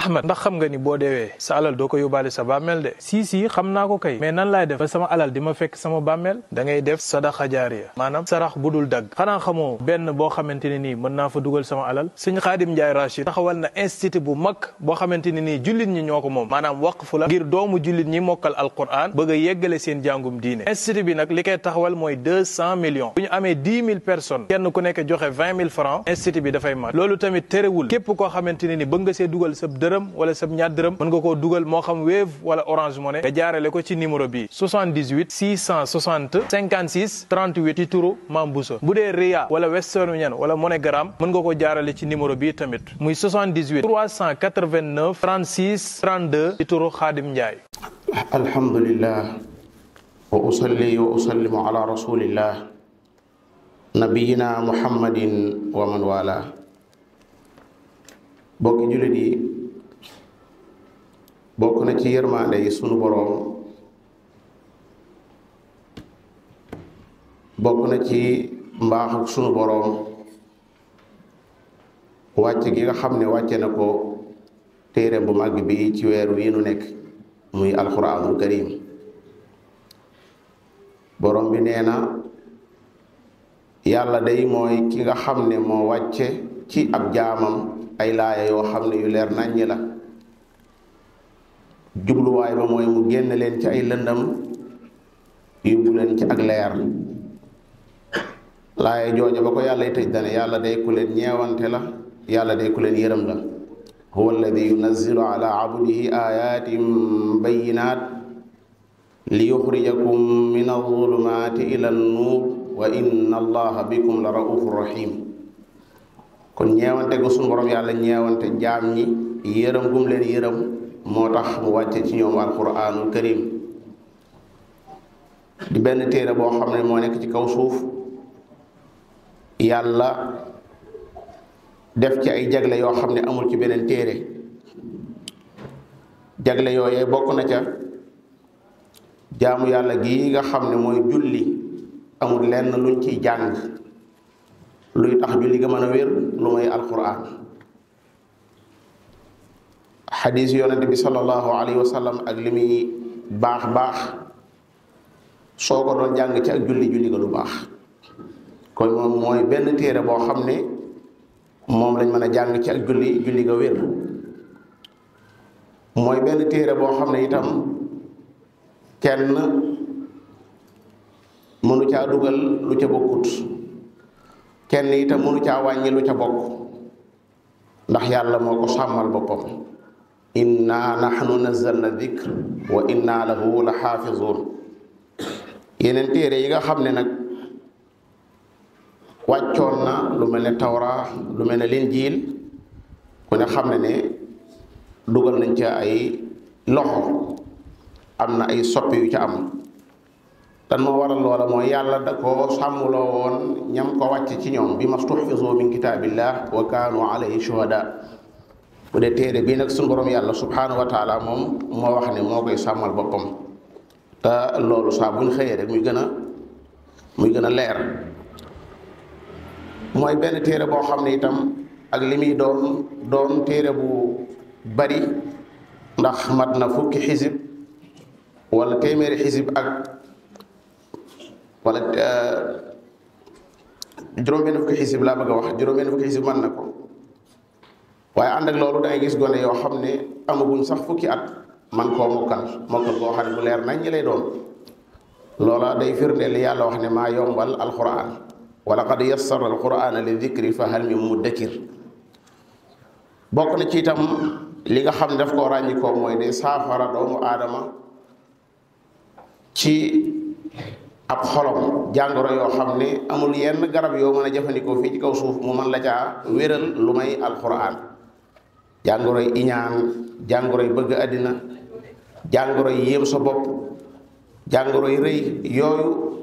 Ahmed ndax xam nga ni boo deewee sa alal doo ko yóbbaale sa bàmmeel de. si xam naa ko kay mais nan laay def ba sama alal di ma fekk sama bàmmeel. da ngay def sadaxa jaariya maanaam sarax bu dul dagg. xanaa xamoo benn boo xamante ne nii mën naa fa dugal sama alal. Sëñ Xaadim Njaay Rachid taxawal na institut bu mag boo xamante ne nii jullit ñi ñoo ko moom maanaam waqfu la ngir doomu jullit ñi mokkal alquran bëgg a yeggale seen jàngum diine. institut bi nag li koy taxawal mooy 200 millions bu ñu amee 10 000 personnes kenn ku nekk joxe 20 000 francs institut bi dafay mat. loolu tamit terewul képp koo xamante ne ni bëgg nga see dugal sab dërëm wala sab ñaar dërëm mën nga koo dugal moo xam Wave wala Orange Money nga jaarale ko ci numéro bi 78 660 56 38 ci turu Mame Bousso. bu dee Ria wala Western Union wala MoneyGram mën nga ko jaarale ci numéro bi tamit muy 78 389 36 32 ci turu Xaadim Njaay. alhamdulillah wa usalli wa usallimu ala rasulillah nabiyina muhammadin wa man wala. bokki jullit yi bokk na ci yërmande yi sunu boroom bokk na ci mbaaxu sunu boroom wàcce gi nga xam ne wàcce na ko téere bu màgg bi ci weer wi nu nekk muy alquranul karim. boroom bi nee na yàlla day mooy ki nga xam ne moo wàcce ci ab jaamam ay laaya yoo xam ne yu leer naññi la. jubluwaay ba mooy mu génn leen ci ay lëndam yóbbu leen ci ak leer. laaya jooja ba ko yàlla tëj dane yàlla day ku leen ñeewante la yàlla day ku leen yërëm la. huwa alladi yunazzilu ala abdihi ayatin bayyinat li yuxrijakum min azulumati ila nuur wa inna allaha bikum la raufur rahim. kon ñeewante gu sunu borom yàlla ñeewante jaam ñi yërëm gum leen yërëm moo tax mu wàcce ci ñoom alquranul karim di benn téere boo xam ne moo nekk ci kaw suuf yàlla def ci ay jagle yoo xam ne amul ci beneen téere. jagle yooyee bokk na ca jaamu yàlla gi nga xam ne mooy julli amul lenn luñ ciy jàng luy tax julli ga mën a wér lu may alquran. xadiis yonent bi sallallahu alayhi wa sallam ak li muy baax baax soo ko doon jàng ci ak julli ga du baax. kon moom mooy benn téere boo xam ne moom lañ mën a jàng ci ak julli ga wér. mooy benn téere boo xam ne itam kenn mënu caa dugal lu ca bokkut kenn itam mënu caa wàññi lu ca bokk ndax yàlla moo ko sàmmal boppam. inna nahnu nazzalna dhikr wa inna lahu la xaafizun. yeneen téere yi nga xam ne nag wàccoon na lu mel ne tawra lu mel ne linjiil ku ne xam ne dugal nañ ca ay loxo am na ay soppi yu ca am. dan moo waral loola mooy yàlla da ko sàmmuloo woon ñam ko wàcc ci ñoom bi mastuhfizu min kitaabillah wa kaanu alayhi shuhada. bu dee téere bii nag suñu borom yàlla subhanahu wa taala moom moo wax ne moo koy sàmmal boppam te loolu saa buñ xëyee rek muy gën a leer. mooy benn téere boo xam ne itam ak li muy doon téere bu bari ndax mat na fukki xisib wala téeméeri xisib ak wala juróom-benn fukki xisib laa bëgg a wax juróom-benn fukki xisib mën na ko. waaye ànd ak loolu dangay gis gone yoo xam ne amaguñ sax fukki at man koo mokkal boo xam ne bu leer nañ ñi lay doon. loola day firndeel li yàlla wax ne maa yombal alquran wa laqad yassarna alqurana li dikri fa hal min muddakir. bokk na ci itam li nga xam ne daf koo ràññikoo mooy de saafara doomu aadama ci ab xolom jàngoro yoo xam ne amul yenn garab yoo mën a jëfandikoo fii ci kaw suuf mu mën la caa wéral lu may alquran. jàngoroy iñaan jàngoroy bëgg àddina jàngoroy yéem sa bopp jàngoroy rëy yooyu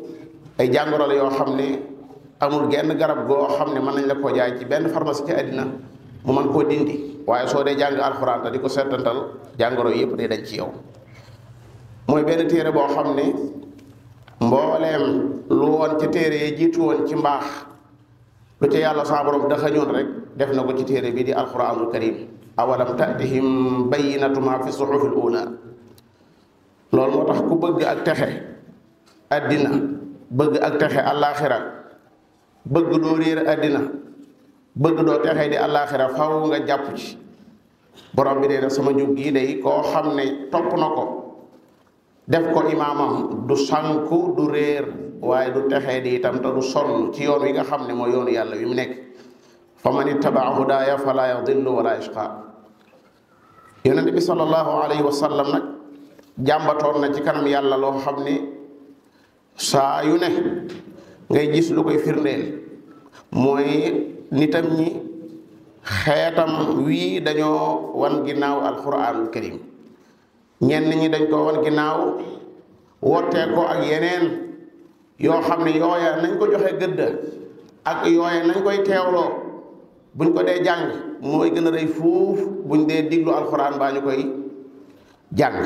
ay jàngoro la yoo xam ne amul genn garab goo xam ne mën nañ la koo jaay ci benn pharmacie ci àddina mu mën koo dindi. waaye soo dee jàng alxuraan te di ko seetantal jàngoro yëpp day dañ ci yow. mooy benn téere boo xam ne mbooleem lu woon ci téere yi jiitu woon ci mbaax lu ca yàlla sa borom daxañoon rek def na ko ci téere bi di alxuraanul karim. awalam tatihim bayyinatu ma fi suhufi al-ula loolu moo tax ku bëgg ak texe àddina bëgg ak texe àllaaxira bëgg doo réer àddina bëgg doo texe di àllaaxira faw nga jàpp ci borom bi dee na sama njub gii day koo xam ne topp na ko def ko imaamam du sànku du réer waaye du texee di itam te du sonn ci yoon wi nga xam ne mooy yoonu yàlla wi mu nekk fa man ittabaa hudaaya fala yadillu wala yashqa yonente bi sallallahu alayhi wa sallam nag jàmbatoon na ci kanam yàlla loo xam ne saa yu ne ngay gis lu koy firndeel mooy nitam ñi xeetam wii dañoo wan ginnaaw alquranul karim ñenn ñi dañ ko wan ginnaaw wootee ko ak yeneen yoo xam ne yooya nañ ko joxe gëdd ak yooya nañ koy teewloo buñ ko dee jàng mooy gën a rëy fuuf buñ dee diglu alquran baa ñu koy jàng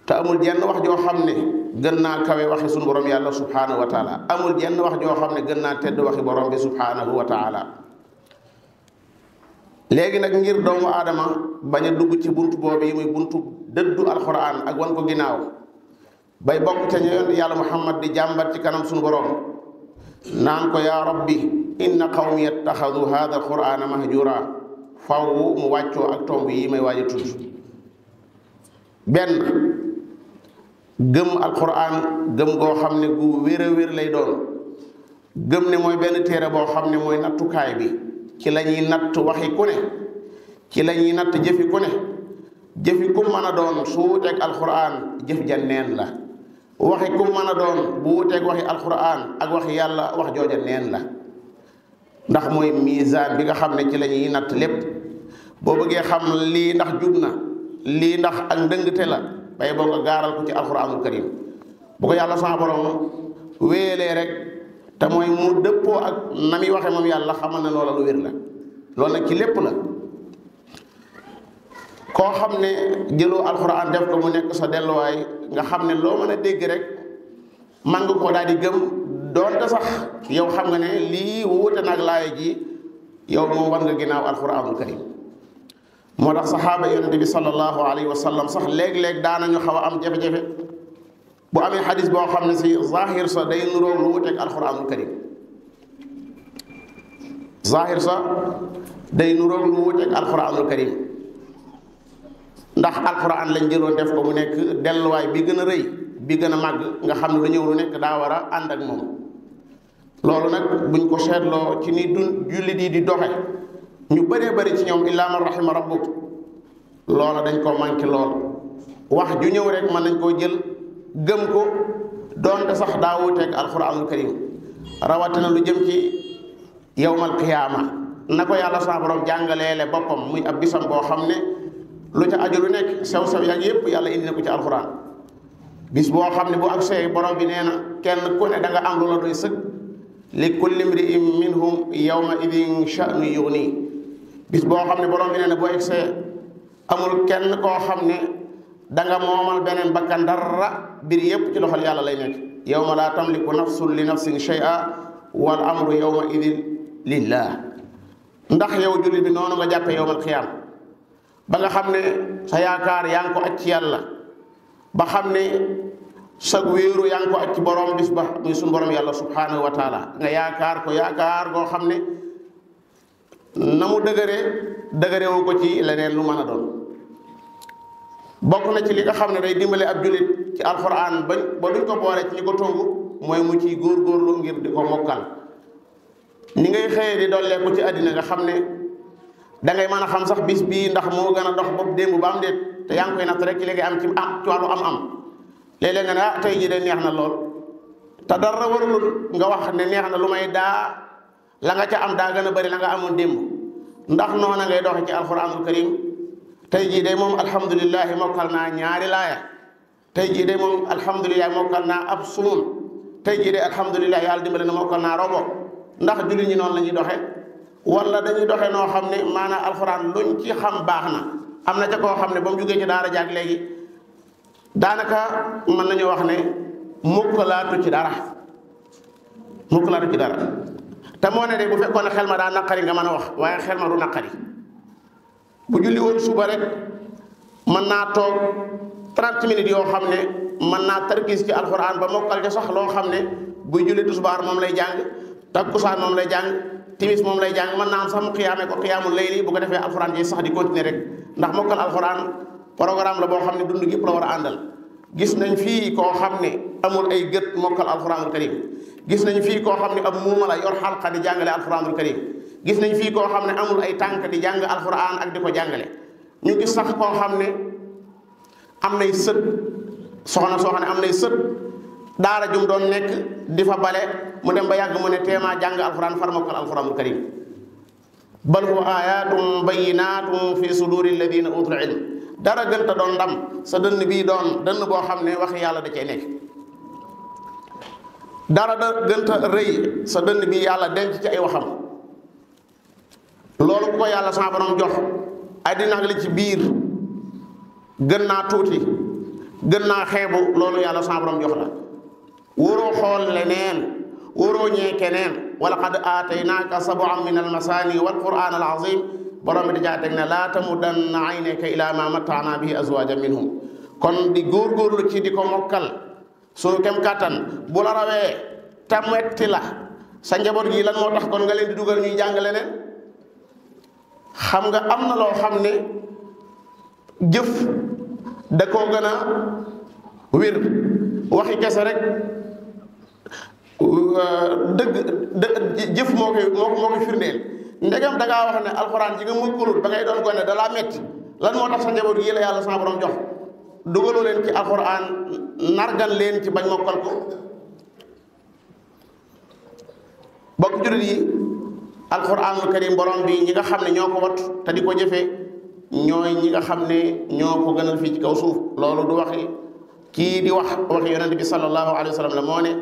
te amul jenn wax joo xam ne gën naa kawe waxi suñu borom yàlla subhanahu wa taala amul jenn wax joo xam ne gën naa tedd waxi borom bi subhanahu wa taala léegi nag ngir doomu aadama bañ a dugg ci buntu boobu yi muy buntu dëddu alquran ak wan ko ginnaaw bay bokk ca ñoon yàlla muhammad di jàmbat ci kanam suñu borom naan ko yaa rabbi inna qawmi yattaxadu hada alqurana mahjura faw mu wàccoo ak tomb yi may waaj a tudd benn gëm alquran gëm goo xam ne gu wér a wér lay doon gëm ne mooy benn téere boo xam ne mooy nattukaay bi ci la ñuy natt waxi ku ne ci la ñuy natt jëfi ku ne jëfi ku mën a doon su wuteeg alquran jëf ja neen la waxi ku mën a doon bu wuteeg waxi alquran ak waxi yàlla wax jooja neen la ndax mooy misaan bi nga xam ne ci la ñuy natt lépp boo bëggee xam lii ndax jub na lii ndax ak ndëngte la bay boo nga gaaral ko ci alquranul karim bu ko yàlla sama borom wéelee rek te mooy mu dëppoo ak na muy waxe moom yàlla xamal ne loola lu wér la loolu nag ci lépp la koo xam ne jëloo alquran def ko mu nekk sa delluwaay nga xam ne loo mën a dégg rek man nga koo daal di gëm doonte sax yow xam nga ne lii wuute nag laaya ji yow moom war nga ginnaaw alquranul karim moo tax saxaaba yonente bi sallallahu alayhi wa sallam sax léeg-léeg daanañu xaw a am jafe-jafe bu amee xadis boo xam ne si zahir sa day nuróo lu wuteeg alquranul karim zahir sa day nuróo lu wuteeg alquranul karim ndax alquran lañ jëloon def ko mu nekk delluwaay bi gën a rëy bi gën a màgg nga xam ne lu ñëw lu nekk daa war a ànd ak moom loolu nag buñ ko seetloo ci ni jullit yi di doxe ñu bëree bëri ci ñoom illaa man rahima rabbuk loola dañ koo manqué lool wax ju ñëw rek mën nañ koo jël gëm ko doonte sax daa wuuteeg alquranul karim rawatina lu jëm ci yawmal qiyaama na ko yàlla sa borom jàngaleele boppam muy ab bisam boo xam ne lu ca aju lu nekk sew-sew yaag yépp yàlla indi na ko ci alquran bis boo xam ne bu ak see borom bi nee na kenn ku ne da nga am lu la doy sëg li kulli mri'in minhum yawma idin sha'nu yughni bis boo xam ne borom bi nee na boo egsee amul kenn koo xam ne da nga moomal beneen bakkan dara bir yépp ci loxol yàlla lay nekk yawma laa tamliku nafsun li nafsin shay'a wal amru yawma idin lillah ndax yow jullit bi noonu nga jàppe yawmal qiyaam ba nga xam ne sa yaakaar yaa ngi ko aj ci yàlla ba xam ne sa wéeru yaa ngi ko aj ci borom bis ba muy suñu borom yàlla subhanahu wa taala nga yaakaar ko yaakaar goo xam ne na mu dëgërewu ko ci leneen lu mën a doon bokk na ci li nga xam ne day dimbale ab jullit ci alquran ba duñ ko boole ci ñi ko tongu mooy mu ciy góorgóorlu ngir di ko mokkal ni ngay xëyee di dolleeku ci àddina nga xam ne da ngay mën a xam sax bis bii ndax moo gën a dox bopp démb ba am déet te yaa ngi koy natt rek ci léegi am ci wàllu am-am léeg-léeg nga ne ah tey jii de neex na lool te dara warul nga wax ne neex na lu may daa la nga ca am daa gën a bari la nga amoon démb ndax noona ngay doxe ci alquranul karim tey jii de moom alhamdulilahi mokkal naa ñaari laaya tey jii de moom alhamdulilahi mokkal naa ab sumun tey jii de alhamdulilahi yàlla dimbale na mokkal naa robo ndax jullit ñi noonu la ñuy doxe wala dañuy doxe noo xam ne maanaam alxuraan luñ ci xam baax na am na ca koo xam ne ba mu jógee ci daara jaag léegi daanaka mën nañu wax ne mukkalaatu ci dara te moo ne de bu fekkoon ne xel ma daa naqari nga mën a wax waaye xel ma du naqari bu julli woon suba rek mën naa toog 30 minutes yoo xam ne mën naa tarkis ci alxuraan ba mokkal ca sax loo xam ne buy julli tisbaar moom lay jàng takkusaan moom lay jàng timis moom lay jàng mën naa am sax mu xiyaame ko xiyaamul layli bu ko defee alxuraan ji sax di continuer rek ndax mokkal alxuraan programme la boo xam ne dund gépp la war a àndal. gis nañ fii koo xam ne amul ay gët mokkal alxuraanul karim gis nañ fii koo xam ne ab muuma la yor xalqa di jàngale alxuraanul karim gis nañ fii koo xam ne amul ay tànk di jàng alxuraan ak di ko jàngale. ñu gis sax koo xam ne am nay sët soxna soo xam ne am nay sët daara jum doon nekk di fa bale mu dem ba yàgg mu ne teemaa jàng alxuraan far mokkal alxuraanul karim bal huwa ayatum bayinatum fi suduri alladina utul ilm. dara gënta doon ndam sa dënn bii doon dënn boo xam ne waxi yàlla da cay nekk. dara da gënta rëy sa dënn bii yàlla denc ci ay waxam. loolu ku ko yàlla sa borom jox àddina li ci biir gën naa tuuti gën naa xeebu loolu yàlla sa borom jox la. waroo xool leneen waroo ñee keneen wa laqad aataynaaka sab'an min almasaani wal qur'aan al azim borom bi di jaa teg ne laa tamuddanna aynayka ilaa maa matta'naa bihi azwaajan minhum. kon di góorgóorlu ci di ko mokkal sunu kem kàttan bu la rawee te metti la sa njaboot gi lan moo tax kon nga leen di dugal ñuy jàng leneen. xam nga am na loo xam ne jëf da koo gën a wér waxi kese rek jëf moo koy firndeel. ndegam da ngaa wax ne alxuraan ji nga mokkalul ba ngay doon gone da laa metti lan moo tax sa njaboot yi la yàlla sa borom jox dugaloo leen ci alxuraan nargan leen ci bañ mokkal ko. bokk jullit yi alxuraanul karim borom bi ñi nga xam ne ñoo ko wat te di ko jëfee ñooy ñi nga xam ne ñoo ko gënal fii ci kaw suuf. loolu du waxi kii di waxi yonent bi sallallahu alayhi wa sallam la moo ne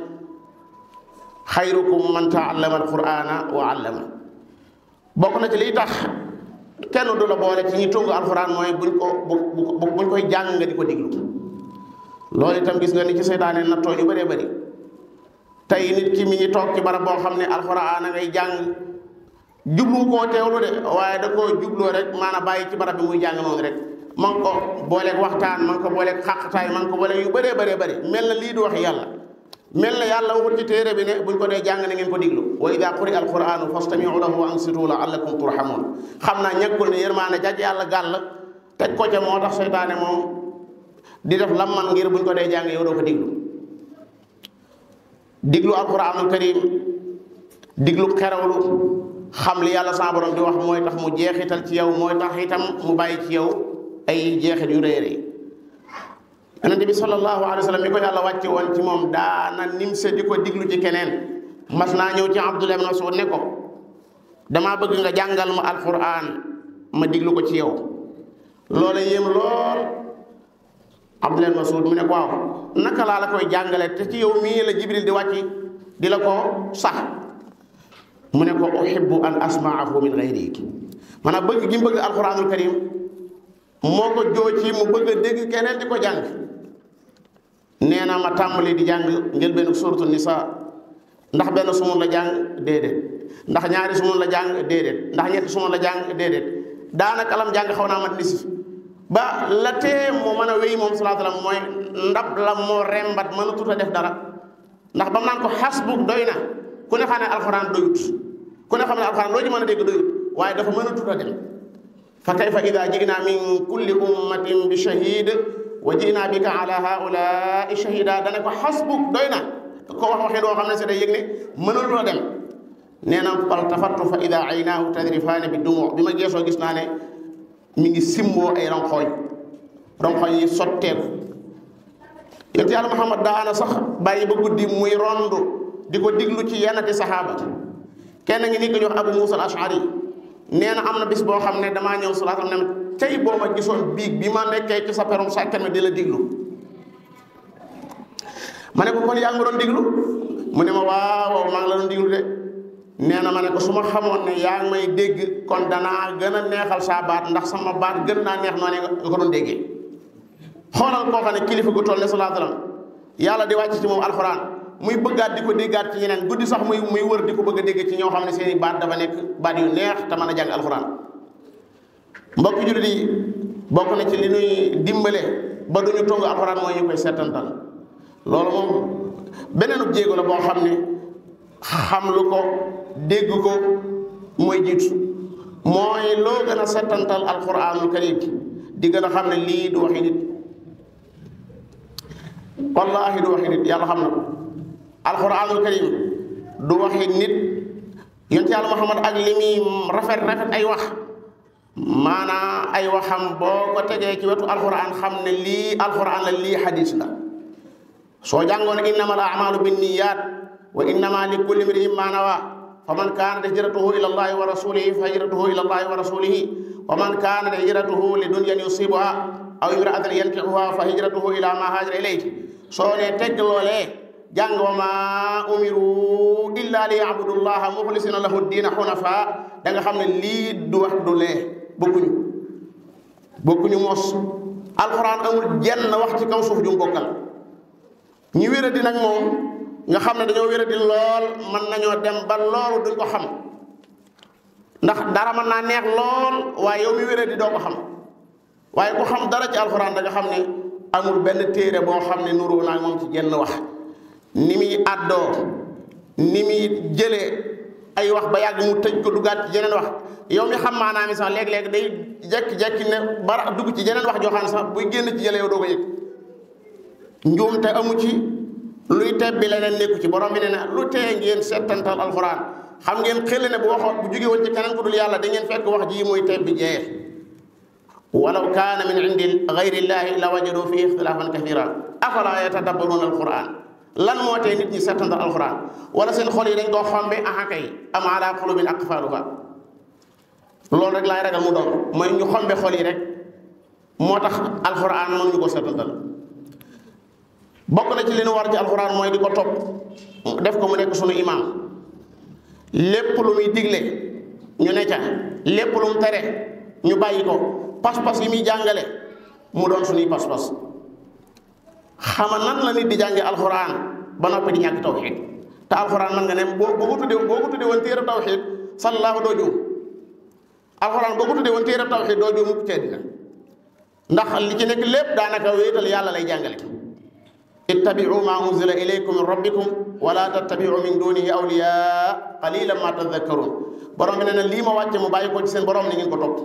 xayrukum man taallama alqurana wa allama. bokk na ci liy tax kenn du la boole ci ñi tungu alxuraan mooy buñ koy jàng nga di ko diglu. loolu itam gis nga ni ci seytaane nattoo ñu bëree bëri. tey nit ki mi ngi toog ci barab boo xam ne alxuraan a ngay jàng jublu koo teewlu de waaye da koo jubloo rek maanaam bàyyi ci barab bi muy jàng noonu rek ma ngi ko booleeg waxtaan ma ngi ko booleeg xàqtaay ma ngi ko booleeg yu bëree bëree bëri mel na lii du wax yàlla. mel na yàlla waxul ci téere bi ne buñ ko dee jàng na ngeen ko diglu wa ida quri alquranu fastamiu lahu wa ansitu laallakum turhamun. xam naa ñàkkul ne yërmaane jaj yàlla gàll teg ko ca moo tax seytaane moom di def lam man ngir buñ ko dee jàng yow doo ko diglu alquranul karim diglu xerawlu xam li yàlla sa borom di wax mooy tax mu jeexital ci yow mooy tax itam mu bàyyi ci yow ay jeexit yu rëy rëy. yonent bi sallallahu alayhi wa sallam mi ko yàlla wàcce woon ci moom daana nimse di ko diglu ci keneen. mas naa ñëw ci Abdullah ibn Mas'ud ne ko damaa bëgg nga jàngal ma alquran ma diglu ko ci yow. loola yéem lool Abdullah ibn Mas'ud mu ne ko waaw naka laa la koy jàngale te ci yow mii la Jibril di wàcc di la ko sax. mu ne ko uhibbu an asma'ahu min ghayrik. maanaam bëgg gi mu bëgg alquranul karim moo ko joo ci mu bëgg a dégg keneen di ko jàng. nee na ma tàmbali di jàng njëlbeenu suuratu Nisaa ndax benn sumun la jàng déedéet ndax ñaari sumun la jàng déedéet ndax ñetti sumun la jàng déedéet daanaka lam jàng xaw naa mat nisif ba la tee mu mën a wéy moom salaatu salaam mooy ndab la moo rembat mën a tut a def dara ndax ba mu naan ko xasbuk doy na ku ne xam ne alxuraan doyut ku ne xam ne alxuraan loo ci mën a dégg doyut waaye dafa mën a tut a dem. fa kayfa ida ji'naa min kulli ummatin bi shahid wa ji'naa bika ala haulaai shahida dana ko xasbuk doy na ko wax waxee doo xam ne si day yëg ne mënatoo dem. nee na faltafattu fa ida aynaahu tadrifaani bi dumu bi ma geesoo gis naa ne mi ngi simboo ay ronxoñ yi sotteeku. yonent yàlla Muhammad daana sax bàyyi ba guddi muy rondu di ko diglu ci yenn ti saxaaba. kenn ngi ni ko ñu wax Abu Musa al-Ash'ari nee na am na bis boo xam ne damaa ñëw salaatam ne tey boo ma gisoon biig bi ma nekkee ci sa perum sàkket mi di la diglu. ma ne ko kon yaa ngi doon diglu mu ne ma waaw maa ngi la doon diglu de. nee na ma ne ko su ma xamoon ne yaa ngi may dégg kon danaa gën a neexal saa baat ndax sama baat gën naa neex noonu nga ko doon déggee. xoolal koo xam ne kilifa gu toll ne sallallahu alayhi wasallam yàlla di wàcc ci moom alxuraan muy bëggaat di ko déggaat ci ñeneen guddi sax muy wër di ko bëgg a dégg ci ñoo xam ne seeni baat dafa nekk baat yu neex te mën a jàng alxuraan. mbokk jullit yi bokk na ci li ñuy dimbale ba duñu tongu alxuraan mooy ñu koy seetantal loolu moom beneenub jéego la boo xam ne xam lu ko dégg ko mooy jiitu mooy loo gën a seetantal alxuraanul karim di gën a xam ne lii du waxi nit wallaahi du waxi nit yàlla xam na ko alxuraanul karim du waxi nit yonent yàlla Muhammad ak li muy rafet ay wax maanaa ay waxam boo ko tegee ci wetu alxuraan xam ne lii alxuraan la lii xadis la soo jàngoon innama al a'maalu binniyaat wa innama li kulli imri'in ma nawa fa man kaanat hijratuhu ila allahi wa rasulihi fa hijratuhu ila allahi wa rasulihi wa man kaanat hijratuhu li dunyan yusibuha aw imra'atan yankihuha fa hijratuhu ila ma haajara ilayhi soo ne tegg loolee jàng wa ma umiru illa li ya'budu llaha muxlisina lahu diina xunafa da nga xam ne lii du wax du lee bokkuñu mos alxuraan amul jenn wax ci kaw suuf ju mu bokkal ñi wéradi nag moom nga xam ne dañoo wéradi lool mën nañoo dem ba loolu duñ ko xam ndax dara mën naa neex lool waaye yow mi wéradi doo ko xam waaye ku xam dara ci alxuraan da nga xam ne amul benn téere boo xam ne nuroo naa moom ci jenn wax ni muy àddoo ni muy jëlee ay wax ba yàgg mu tëj ko duggaat ci jeneen wax yow mi xam maanaam sax léeg-léeg day jekki-jekki ne bara dugg ci jeneen wax joo xam ne sax buy génn ci jële yow doo ko yëg njuumte amu ci luy tebbi leneen nekku ci borom bi ne na lu tee ngeen settantal alxuraan xam ngeen xel ne bu waxoon bu jóge woon ci keneen ku dul yàlla da ngeen fekk wax ji muy tebbi jeex walaw kaana min indi gayri llahi la wajadu fi ixtilaafan kathira afala yatadabbaruuna alquran lan moo tee nit ñi settantal alquran wala seen xol yi dañ koo xombe axakay am ala qulubin aqfaluha loolu rek laay ragal mu doon mooy ñu xombe xol yi rek moo tax alquran mënuñu ko settantal bokk na ci li ñu war ci alquran mooy di ko topp def ko mu nekk sunu imam lépp lu muy digle ñu ne ca lépp lu mu tere ñu bàyyi ko pas-pas yi muy jàngale mu doon suñuy pas-pas xama nan la nit di jànge alxuraan ba noppi di ñàkk tawxiid te alxuraan man nga ne boo ko tuddee woon téere tawxiid sallallaahu doo juum alxuraan boo ko tuddee woon téere tawxiid doo juum mukk ci àddina ndax li ci nekk lépp daanaka wéetal yàlla lay jàngale ittabi'u ma unzila ilaykum min rabbikum wala tattabi'u min dunihi awliya qalilan ma tadhakkarun borom bi nee na lii ma wàcce mu bàyyi ko ci seen borom ni ngeen ko topp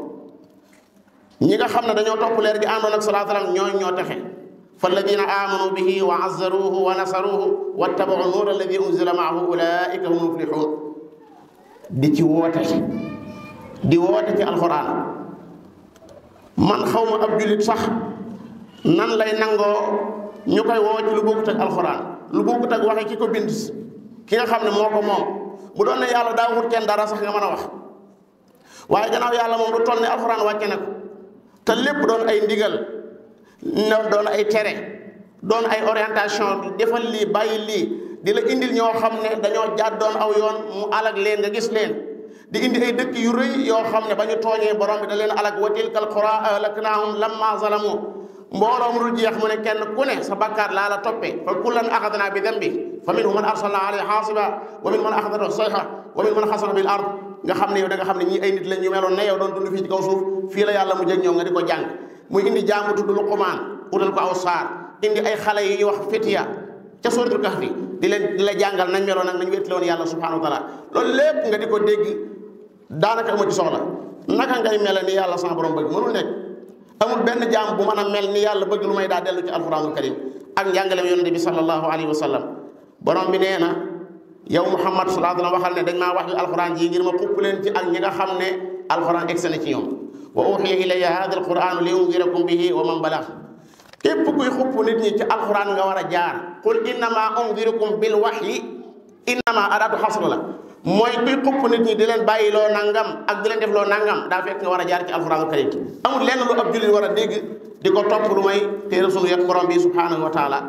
ñi nga xam ne dañoo topp leer gi àndoon ak sallallahu alayhi wa sallam ñoo texe falladina amanu bihi wa azzaruhu wa nasaruhu wattabau nuura alladi unzila maahu ulaika hum muflixuun di ci woote ci alxuraan man xaw ma ab jullit sax nan lay nangoo ñu koy woo ci lu bokkut ak alxuraan lu bokkut ak waxe ki ko bind ki nga xam ne moo ko moom bu doon ne yàlla daa wut kenn dara sax nga mën a wax waaye gannaaw yàlla moom du toll ne alxuraan wàcce na ko te lépp doon ay ndigal doon ay tere doon ay orientation defal lii bàyyi lii di la indil ñoo xam ne dañoo jàddoon aw yoon mu alag leen nga gis leen di indi ay dëkk yu rëy yoo xam ne ba ñu tooñee borom bi da leen alag wa tilkal qura ahlaknaahum lamma zalamu mbooloo mu dul jeex mu ne kenn ku ne sa bakkaar laa la toppee fa kullan axadnaa bi dambi fa minhum man arsalnaa alayhi xaasiba wa minhum man axadathu sayha wa minhum man xasafna bil ard nga xam ne yow da nga xam ne ñii ay nit lañ ñu meloon ne yow doon dund fii ci kaw suuf fii la yàlla mu jëg ñoom nga di ko jàng muy indi jaamu tudd Luqmaan utal ko aw saar indi ay xale yu ñuy wax fitiya ca suratul kahfi di la jàngal nañ meloon nag nañ wéetale woon yàlla subhanahu wa taala loolu lépp nga di ko dégg daanaka amu ci soxla naka ngay mel ni yàlla sama borom bëgg mënul nekk amul benn jaam bu mën a mel ni yàlla bëgg lu may daa dellu ci alquranul karim ak njàngalem yonente bi sallallahu alayhi wa sallam borom bi nee na yow Muhammad sallallahu alayhi wa sallam waxal ne dañ maa wax yu alquran ji ngir ma xupp leen ci ak ñi nga xam ne alquran egsi na ci ñoom wa uxiya ilayya hada alquran li undirakum bihi wa man balagh képp kuy xupp nit ñi ci alquran nga war a jaar qul innama undirukum bil wahyi innama adatu xasr la mooy kuy xupp nit ñi di leen bàyyi loo nangam ak di leen def loo nangam daa fekk nga war a jaar ci alquranul karim amul lenn lu ab jullit war a dégg di ko topp lu may téere sunu yeg borom bi subhanahu wa taala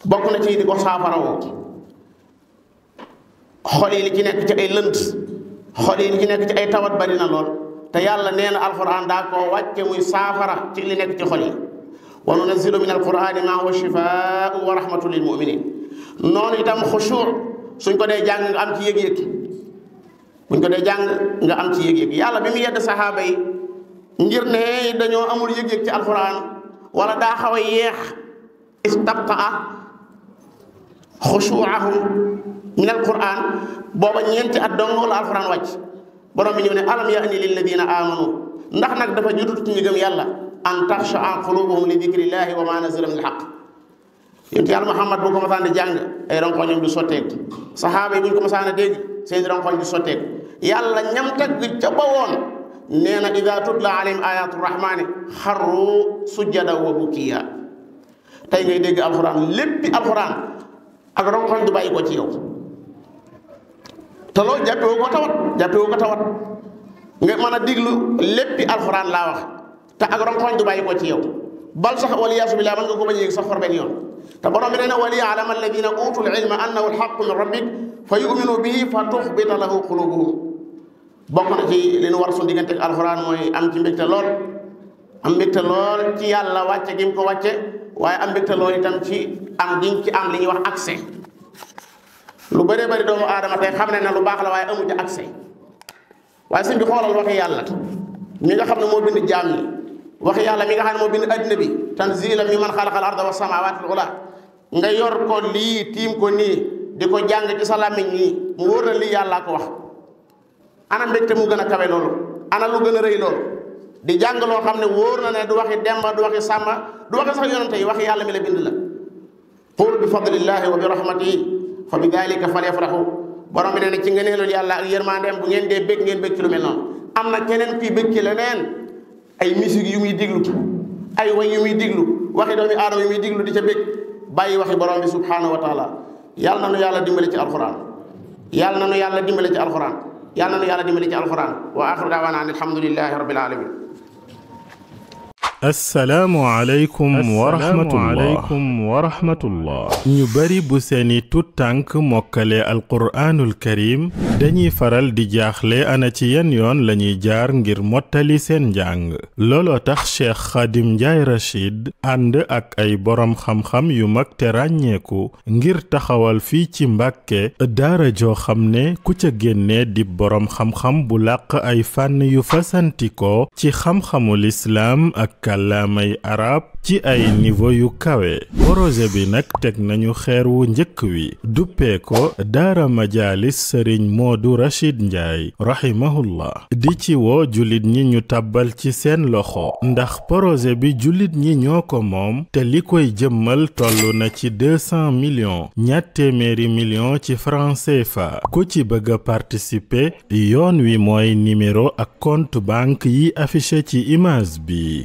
bokk na ci di ko saafarawoo xol yi li ci nekk ci ay lënt xol yi li ci nekk ci ay tawat bari na lool te yàlla nee na alquran daa koo wàcce muy saafara ci li nekk ci xol yi wa nunazzilu min alqurani ma huwa shifaa'un wa rahmatun lil muminin noonu itam xushuur suñ ko dee jàng nga am ci yëg-yëg buñ ko dee jàng nga am ci yëg-yëg yàlla bi mu yedd saxaaba yi ngir ne dañoo amul yëg-yëg ci alxuraan wala daa xaw a yeex istabtaa xushuuahum min alquran booba ñeenti at dong la alxuraan wàcc borom bi ñëw ne alam yaani lilladina amanu ndax nag dafa jotut ci ñi gëm yàlla an taxshaa qulubuhum li dikrillahi wa ma nazala min alxaq yonent yàlla Muhammad bu ko masaan di jàng ay ronkoñam du sotteeku saxaaba yi bu ñu ko masaan a dégg seen ronkoñ du sotteeku yàlla ñam tagg ca bawoon nee na ida tutla alayhim ayatu rahmani xarru sujjada wa bukiya tey ngay dégg alxuraan léppi alxuraan ak ronkoñ du bàyyi ko ci yow te loolu jàppewoo ko tawat nga mën a diglu léppi alxuraan laa wax te ak ronkoñ du bàyyi ko ci yow bal sax waliyaasu billah mën nga ko bañ a yëg sax xor benn yoon te borom bi nee na waliya'lama alladina utul ilma annahu alxaqu min rabbik fa yuminu bihi fa tuxbita lahu qulubuhum bokk na ci li nu war suñu diggante ak alxuraan mooy am ci mbégte lool ci yàlla wàcce gi mu ko wàcce waaye am mbégte lool itam ci am giñ ci am li ñuy wax accès lu bëree bëri doomu aadama tey xam ne na lu baax la waaye amu ci accès waaye suñ bi xoolal waxi yàlla mi nga xam ne moo bind jaam ñi waxi yàlla mi nga xam ne moo bind addina bi tanzilan mi man xalaqa al arda wa samawati al ula nga yor ko lii tiim ko nii di ko jàng ci sa làmmiñ nii mu wóor na lii yàllaa ko wax ana mbégte mu gën a kawe loolu ana lu gën a rëy loolu di jàng loo xam ne wóor na ne du waxi demba du waxi sàmba du waxi sax yonente yi waxi yàlla mi la bind la qul bi fadlillahi wa bi rahmatihi fa bi dalika falyafrahu borom bi nee na ci ngëneelul yàlla ak yërmandeem bu ngeen dee bég ngeen bég ci lu mel noonu am na keneen kuy bég ci leneen ay musique yu muy diglu ay way yu muy diglu waxi doomi aadama yu muy diglu di ca bég bàyyi waxi borom bi subhanahu wa taala yàlla na nu yàlla dimbale ci alquran yàlla na nu yàlla dimbale ci alquran yàlla na nu yàlla dimbale ci alquran wa axiru daawaana an alhamdulillahi rabbil alamin assalaamu aleykum wa rahmatullah ñu bari bu seeni tut tànk mokkale alquraanul karim dañuy faral di jaaxle ana ci yan yoon lañuy jaar ngir mottali seen njàng looloo tax Cheikh Khadim Ndiaye Rachid ànd ak ay boroom xam-xam yu mag te ràññeeku ngir taxawal fii ci Mbàkke daara joo xam ne ku ca génne di boroom xam-xam bu làq ay fànn yu fasantikoo ci xam-xamul islaam ak kàllaamay arab ci ay niveau yu kawe projet bi nag teg nañu xeer wu njëkk wi duppee ko daara majaalis sëriñ Moodu Rachid Ndiaye rahimahullah di ci woo jullit ñi ñu tàbbal ci seen loxo ndax projet bi jullit ñi ñoo ko moom te li koy jëmmal toll na ci 200 millions $200 millions ci francs CFA ku ci bëgg a participer yoon wi mooy numéro ak compte banque yi affiché ci image bi